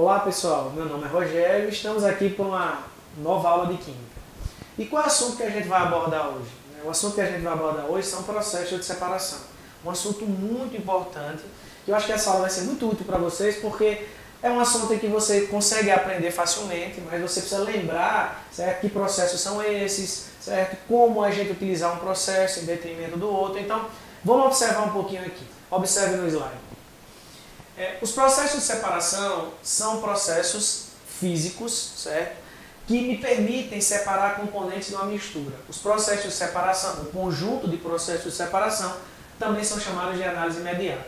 Olá pessoal, meu nome é Rogério e estamos aqui para uma nova aula de Química. E qual é o assunto que a gente vai abordar hoje? O assunto que a gente vai abordar hoje são processos de separação. Um assunto muito importante, que eu acho que essa aula vai ser muito útil para vocês, porque é um assunto em que você consegue aprender facilmente, mas você precisa lembrar, certo, que processos são esses, certo, como a gente utilizar um processo em detrimento do outro. Então, vamos observar um pouquinho aqui. Observe no slide. Os processos de separação são processos físicos, certo, que me permitem separar componentes de uma mistura. Os processos de separação, o conjunto de processos de separação, também são chamados de análise imediata.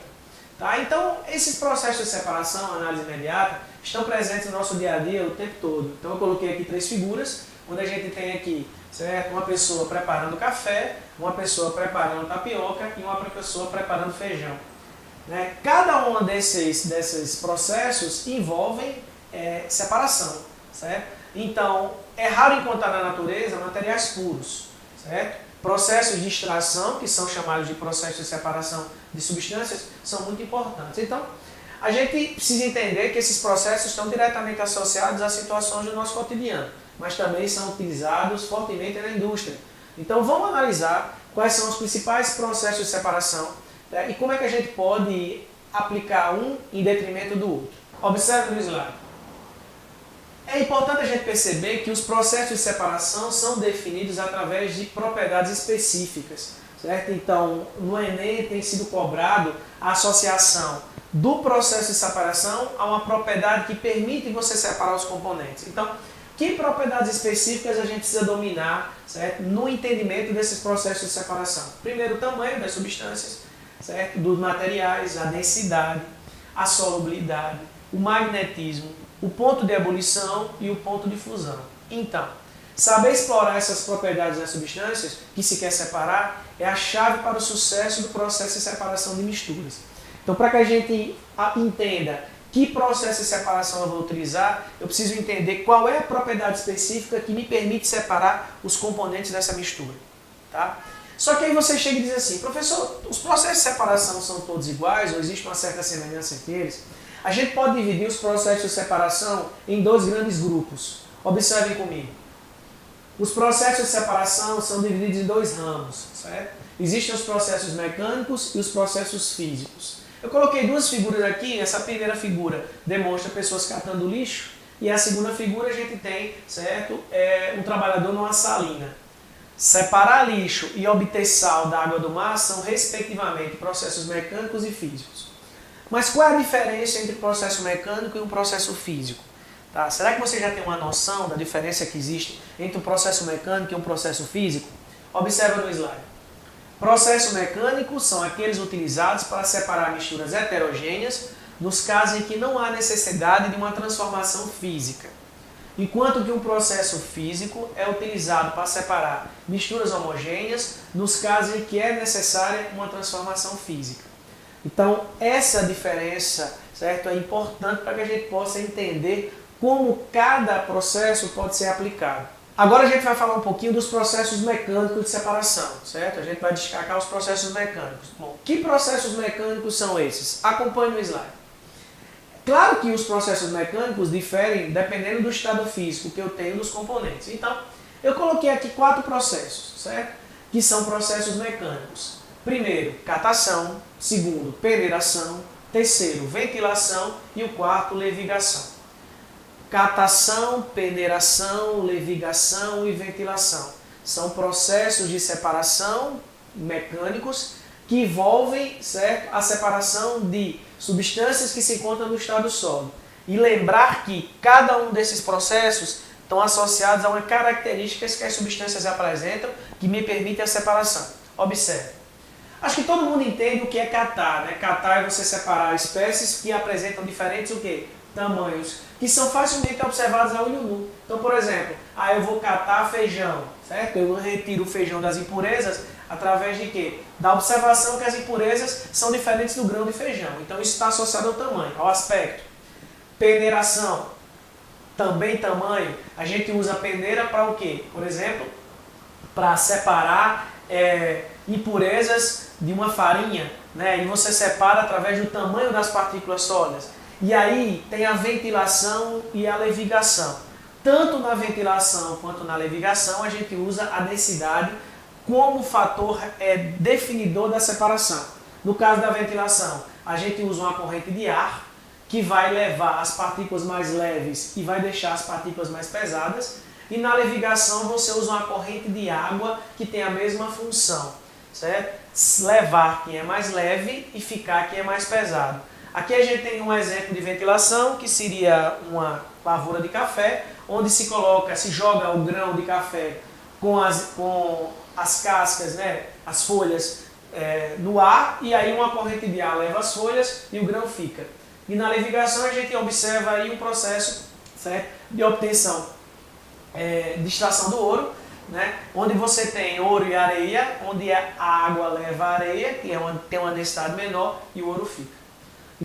Tá? Então, esses processos de separação, análise imediata, estão presentes no nosso dia a dia o tempo todo. Então, eu coloquei aqui 3 figuras, onde a gente tem aqui, certo, uma pessoa preparando café, uma pessoa preparando tapioca e uma pessoa preparando feijão. Cada um desses processos envolvem separação, certo? Então, é raro encontrar na natureza materiais puros, certo? Processos de extração, que são chamados de processos de separação de substâncias, são muito importantes. Então, a gente precisa entender que esses processos estão diretamente associados às situações do nosso cotidiano, mas também são utilizados fortemente na indústria. Então, vamos analisar quais são os principais processos de separação e como é que a gente pode aplicar um em detrimento do outro. Observe no slide. É importante a gente perceber que os processos de separação são definidos através de propriedades específicas, certo? Então, no Enem tem sido cobrado a associação do processo de separação a uma propriedade que permite você separar os componentes. Então, que propriedades específicas a gente precisa dominar, certo, no entendimento desses processos de separação? Primeiro, o tamanho das substâncias, certo, dos materiais, a densidade, a solubilidade, o magnetismo, o ponto de ebulição e o ponto de fusão. Então, saber explorar essas propriedades das substâncias que se quer separar é a chave para o sucesso do processo de separação de misturas. Então, para que a gente entenda que processo de separação eu vou utilizar, eu preciso entender qual é a propriedade específica que me permite separar os componentes dessa mistura. Tá? Só que aí você chega e diz assim, professor, os processos de separação são todos iguais ou existe uma certa semelhança entre eles? A gente pode dividir os processos de separação em 2 grandes grupos. Observem comigo. Os processos de separação são divididos em 2 ramos, certo? Existem os processos mecânicos e os processos físicos. Eu coloquei 2 figuras aqui. Essa primeira figura demonstra pessoas catando lixo e a segunda figura a gente tem, certo, um trabalhador numa salina. Separar lixo e obter sal da água do mar são, respectivamente, processos mecânicos e físicos. Mas qual é a diferença entre um processo mecânico e um processo físico? Tá? Será que você já tem uma noção da diferença que existe entre um processo mecânico e um processo físico? Observa no slide. Processos mecânicos são aqueles utilizados para separar misturas heterogêneas nos casos em que não há necessidade de uma transformação física. Enquanto que um processo físico é utilizado para separar misturas homogêneas nos casos em que é necessária uma transformação física. Então, essa diferença, certo, é importante para que a gente possa entender como cada processo pode ser aplicado. Agora a gente vai falar um pouquinho dos processos mecânicos de separação, certo? A gente vai destacar os processos mecânicos. Bom, que processos mecânicos são esses? Acompanhe no slide. Claro que os processos mecânicos diferem dependendo do estado físico que eu tenho dos componentes. Então, eu coloquei aqui 4 processos, certo? Que são processos mecânicos. Primeiro, catação. Segundo, peneiração. Terceiro, ventilação. E o quarto, levigação. Catação, peneiração, levigação e ventilação. São processos de separação mecânicos que envolvem, certo, a separação de substâncias que se encontram no estado sólido. E lembrar que cada um desses processos estão associados a uma característica que as substâncias apresentam que me permite a separação. Observe. Acho que todo mundo entende o que é catar, né? Catar é você separar espécies que apresentam diferentes o quê? Tamanhos, que são facilmente observados a olho nu. Então, por exemplo, eu vou catar feijão, certo? Eu retiro o feijão das impurezas através de quê? Da observação que as impurezas são diferentes do grão de feijão. Então, isso está associado ao tamanho, ao aspecto. Peneiração, também tamanho. A gente usa a peneira para o quê? Por exemplo, para separar impurezas de uma farinha, né? E você separa através do tamanho das partículas sólidas. E aí tem a ventilação e a levigação. Tanto na ventilação quanto na levigação a gente usa a densidade como fator definidor da separação. No caso da ventilação, a gente usa uma corrente de ar que vai levar as partículas mais leves e vai deixar as partículas mais pesadas. E na levigação você usa uma corrente de água que tem a mesma função, certo? Levar quem é mais leve e ficar quem é mais pesado. Aqui a gente tem um exemplo de ventilação, que seria uma lavoura de café, onde se joga o grão de café com as cascas, né, as folhas no ar, e aí uma corrente de ar leva as folhas e o grão fica. E na levigação a gente observa aí um processo, certo, de obtenção, de extração do ouro, né, onde você tem ouro e areia, onde a água leva a areia, que tem uma densidade menor, e o ouro fica.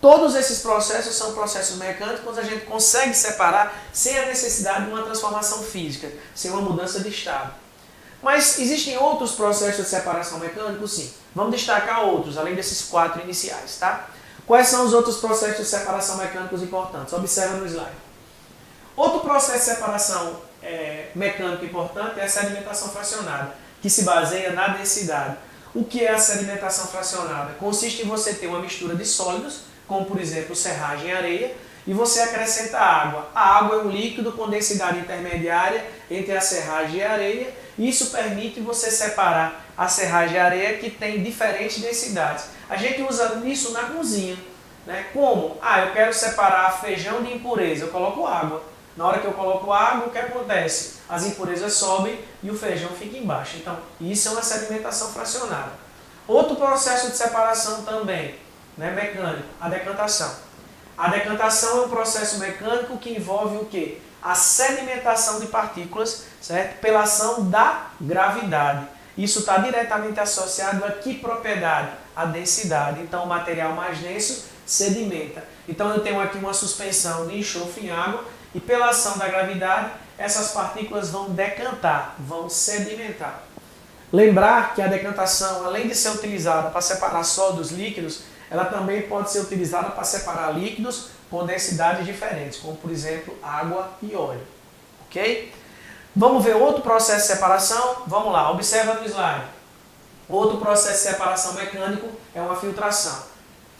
Todos esses processos são processos mecânicos, a gente consegue separar sem a necessidade de uma transformação física, sem uma mudança de estado. Mas existem outros processos de separação mecânicos? Sim. Vamos destacar outros, além desses 4 iniciais, tá? Quais são os outros processos de separação mecânicos importantes? Observa no slide. Outro processo de separação mecânico importante é a sedimentação fracionada, que se baseia na densidade. O que é a sedimentação fracionada? Consiste em você ter uma mistura de sólidos, como por exemplo serragem e areia, e você acrescenta água. A água é um líquido com densidade intermediária entre a serragem e a areia, e isso permite você separar a serragem e a areia que tem diferentes densidades. A gente usa isso na cozinha, né? Como? Eu quero separar feijão de impureza, eu coloco água. Na hora que eu coloco água, o que acontece? As impurezas sobem e o feijão fica embaixo. Então, isso é uma sedimentação fracionada. Outro processo de separação também, né, mecânico, a decantação. A decantação é um processo mecânico que envolve o quê? A sedimentação de partículas, certo? Pela ação da gravidade. Isso está diretamente associado a que propriedade? A densidade. Então, o material mais denso sedimenta. Então, eu tenho aqui uma suspensão de enxofre em água e pela ação da gravidade, essas partículas vão decantar, vão sedimentar. Lembrar que a decantação, além de ser utilizada para separar sólidos líquidos, ela também pode ser utilizada para separar líquidos com densidades diferentes, como por exemplo água e óleo. Ok? Vamos ver outro processo de separação? Vamos lá, observa no slide. Outro processo de separação mecânico é uma filtração.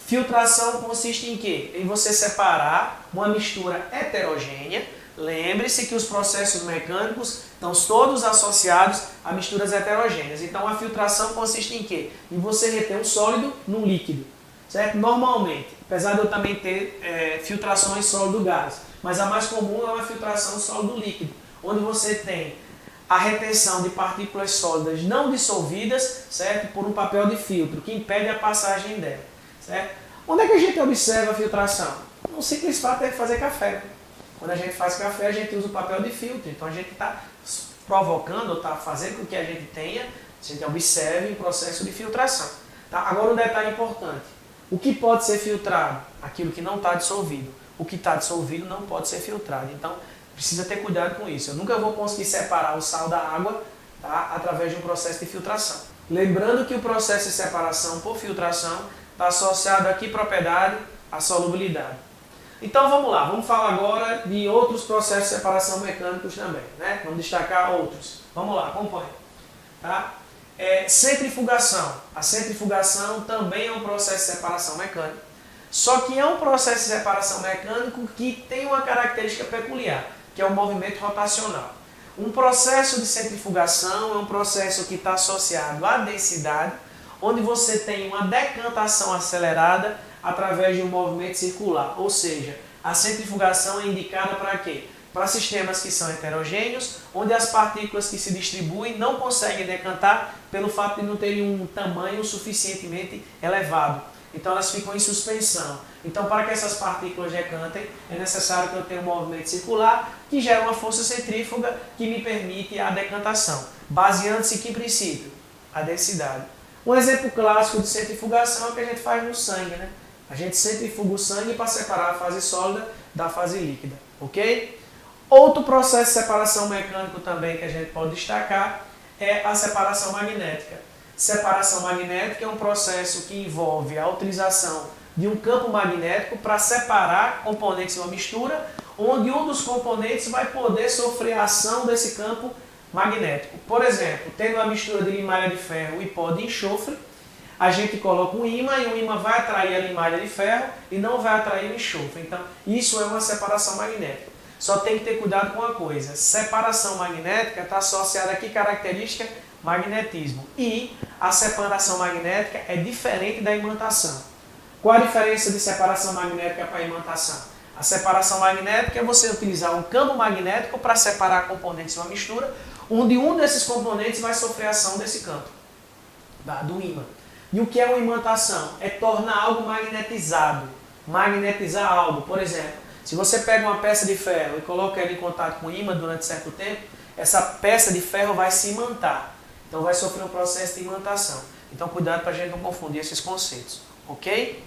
Filtração consiste em quê? Em você separar uma mistura heterogênea. Lembre-se que os processos mecânicos estão todos associados a misturas heterogêneas. Então a filtração consiste em quê? Em você reter um sólido num líquido. Certo? Normalmente, apesar de eu também ter filtrações sólido-gás, mas a mais comum é uma filtração sólido-líquido, onde você tem a retenção de partículas sólidas não dissolvidas, certo? Por um papel de filtro, que impede a passagem dela. Certo? Onde é que a gente observa a filtração? No simples fato é fazer café. Quando a gente faz café, a gente usa o papel de filtro. Então a gente está provocando, ou está fazendo com que a gente observe um processo de filtração. Tá? Agora um detalhe importante. O que pode ser filtrado? Aquilo que não está dissolvido. O que está dissolvido não pode ser filtrado. Então precisa ter cuidado com isso. Eu nunca vou conseguir separar o sal da água, tá? Através de um processo de filtração. Lembrando que o processo de separação por filtração está associado a que propriedade? A solubilidade. Então vamos lá, vamos falar agora de outros processos de separação mecânicos também, né? Vamos destacar outros. Vamos lá, acompanhe. Tá? Centrifugação. A centrifugação também é um processo de separação mecânica, só que é um processo de separação mecânico que tem uma característica peculiar, que é o movimento rotacional. Um processo de centrifugação é um processo que está associado à densidade, onde você tem uma decantação acelerada através de um movimento circular. Ou seja, a centrifugação é indicada para quê? Para sistemas que são heterogêneos, onde as partículas que se distribuem não conseguem decantar pelo fato de não terem um tamanho suficientemente elevado. Então elas ficam em suspensão. Então para que essas partículas decantem, é necessário que eu tenha um movimento circular que gera uma força centrífuga que me permite a decantação. Baseando-se em que princípio? A densidade. Um exemplo clássico de centrifugação é o que a gente faz no sangue, né? A gente centrifuga o sangue para separar a fase sólida da fase líquida, ok? Outro processo de separação mecânico também que a gente pode destacar é a separação magnética. Separação magnética é um processo que envolve a utilização de um campo magnético para separar componentes de uma mistura, onde um dos componentes vai poder sofrer a ação desse campo magnético. Por exemplo, tendo uma mistura de limalha de ferro e pó de enxofre, a gente coloca um ímã e o ímã vai atrair a limalha de ferro e não vai atrair o enxofre. Então, isso é uma separação magnética. Só tem que ter cuidado com uma coisa: separação magnética está associada a que característica? Magnetismo. E a separação magnética é diferente da imantação. Qual a diferença de separação magnética para imantação? A separação magnética é você utilizar um campo magnético para separar componentes de uma mistura, onde um desses componentes vai sofrer a ação desse campo, do ímã. E o que é uma imantação? É tornar algo magnetizado. Magnetizar algo. Por exemplo, se você pega uma peça de ferro e coloca ela em contato com o ímã durante certo tempo, essa peça de ferro vai se imantar. Então vai sofrer um processo de imantação. Então cuidado para a gente não confundir esses conceitos. Ok?